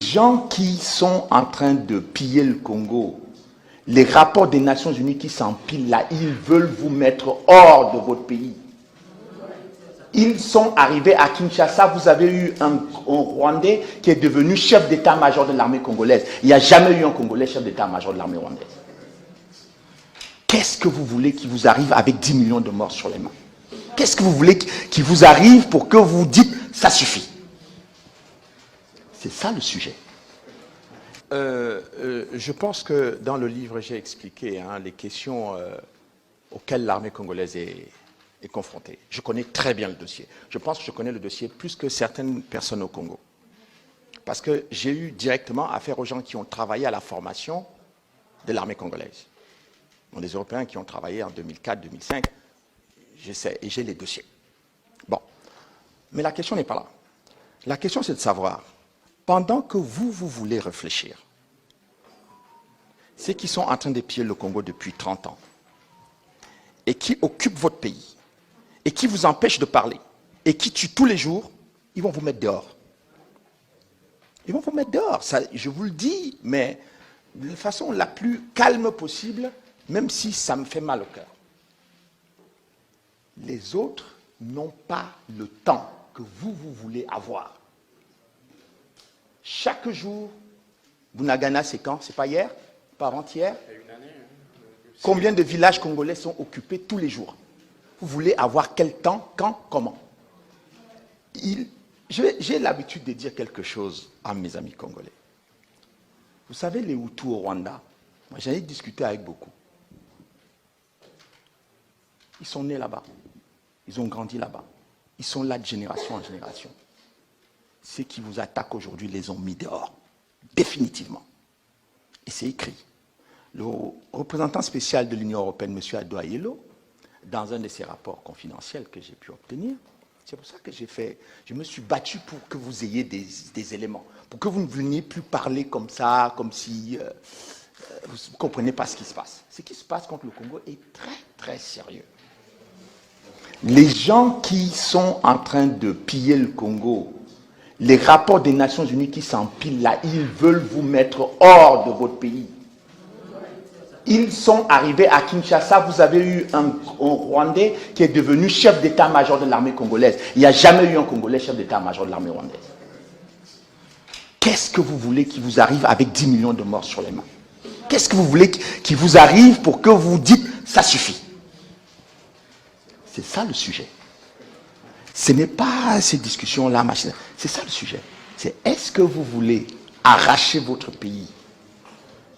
gens qui sont en train de piller le Congo, les rapports des Nations Unies qui s'empilent là, ils veulent vous mettre hors de votre pays. Ils sont arrivés à Kinshasa, vous avez eu un Rwandais qui est devenu chef d'état-major de l'armée congolaise. Il n'y a jamais eu un Congolais chef d'état-major de l'armée rwandaise. Qu'est-ce que vous voulez qui vous arrive avec 10 millions de morts sur les mains? Qu'est-ce que vous voulez qui vous arrive pour que vous dites « ça suffit » ? C'est ça le sujet. Je pense que dans le livre, j'ai expliqué les questions auxquelles l'armée congolaise est confrontée. Je connais très bien le dossier. Je pense que je connais le dossier plus que certaines personnes au Congo. Parce que j'ai eu directement affaire aux gens qui ont travaillé à la formation de l'armée congolaise. Donc, les Européens qui ont travaillé en 2004-2005, je sais, et j'ai les dossiers. Bon. Mais la question n'est pas là. La question, c'est de savoir, pendant que vous voulez réfléchir, ceux qui sont en train de piller le Congo depuis 30 ans, et qui occupent votre pays, et qui vous empêchent de parler, et qui tuent tous les jours, ils vont vous mettre dehors. Ils vont vous mettre dehors, ça, je vous le dis, mais de façon la plus calme possible, même si ça me fait mal au cœur. Les autres n'ont pas le temps que vous voulez avoir. Chaque jour, Bunagana, c'est quand? C'est pas hier? Pas avant-hier? Combien de villages congolais sont occupés tous les jours? Vous voulez avoir quel temps, quand, comment? J'ai l'habitude de dire quelque chose à mes amis congolais. Vous savez, les Hutus au Rwanda, j'en ai discuté avec beaucoup. Ils sont nés là-bas. Ils ont grandi là-bas. Ils sont là de génération en génération. Ceux qui vous attaquent aujourd'hui les ont mis dehors. Définitivement. Et c'est écrit. Le représentant spécial de l'Union européenne, M. Ado Ayelo, dans un de ses rapports confidentiels que j'ai pu obtenir, c'est pour ça que je me suis battu pour que vous ayez des éléments, pour que vous ne veniez plus parler comme ça, comme si vous ne comprenez pas ce qui se passe. Ce qui se passe contre le Congo est très, très sérieux. Les gens qui sont en train de piller le Congo, les rapports des Nations Unies qui s'empilent là, ils veulent vous mettre hors de votre pays. Ils sont arrivés à Kinshasa, vous avez eu un Rwandais qui est devenu chef d'état-major de l'armée congolaise. Il n'y a jamais eu un Congolais chef d'état-major de l'armée rwandaise. Qu'est-ce que vous voulez qui vous arrive avec 10 millions de morts sur les mains? Qu'est-ce que vous voulez qui vous arrive pour que vous dites « ça suffit » ? C'est ça le sujet. Ce n'est pas ces discussions-là, machin. C'est ça le sujet. C'est est-ce que vous voulez arracher votre pays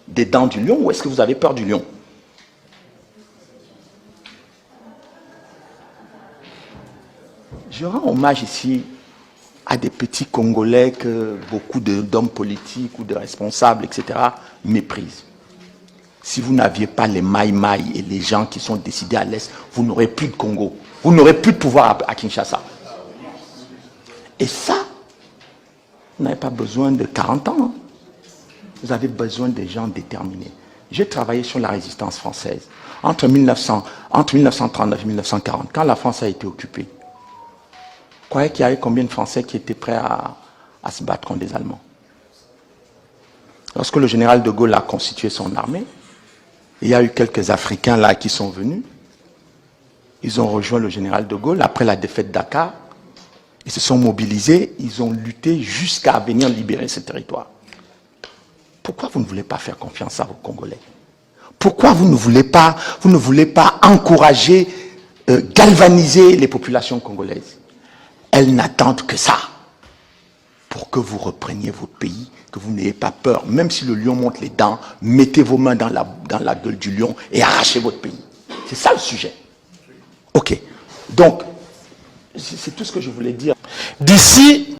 des dents du lion ou est-ce que vous avez peur du lion? Je rends hommage ici à des petits Congolais que beaucoup d'hommes politiques ou de responsables, etc., méprisent. Si vous n'aviez pas les Maï-Maï et les gens qui sont décidés à l'Est, vous n'aurez plus de Congo. Vous n'aurez plus de pouvoir à Kinshasa. Et ça, vous n'avez pas besoin de 40 ans. Hein. Vous avez besoin des gens déterminés. J'ai travaillé sur la résistance française. Entre 1939 et 1940, quand la France a été occupée, vous croyez qu'il y avait combien de Français qui étaient prêts à se battre contre les Allemands? Lorsque le général de Gaulle a constitué son armée, il y a eu quelques Africains là qui sont venus. Ils ont rejoint le général de Gaulle après la défaite de Dakar. Ils se sont mobilisés, ils ont lutté jusqu'à venir libérer ce territoire. Pourquoi vous ne voulez pas faire confiance à vos Congolais? Pourquoi vous ne voulez pas encourager, galvaniser les populations congolaises? Elles n'attendent que ça pour que vous repreniez votre pays, que vous n'ayez pas peur. Même si le lion monte les dents, mettez vos mains dans la gueule du lion et arrachez votre pays. C'est ça le sujet. Ok. Donc, c'est tout ce que je voulais dire. D'ici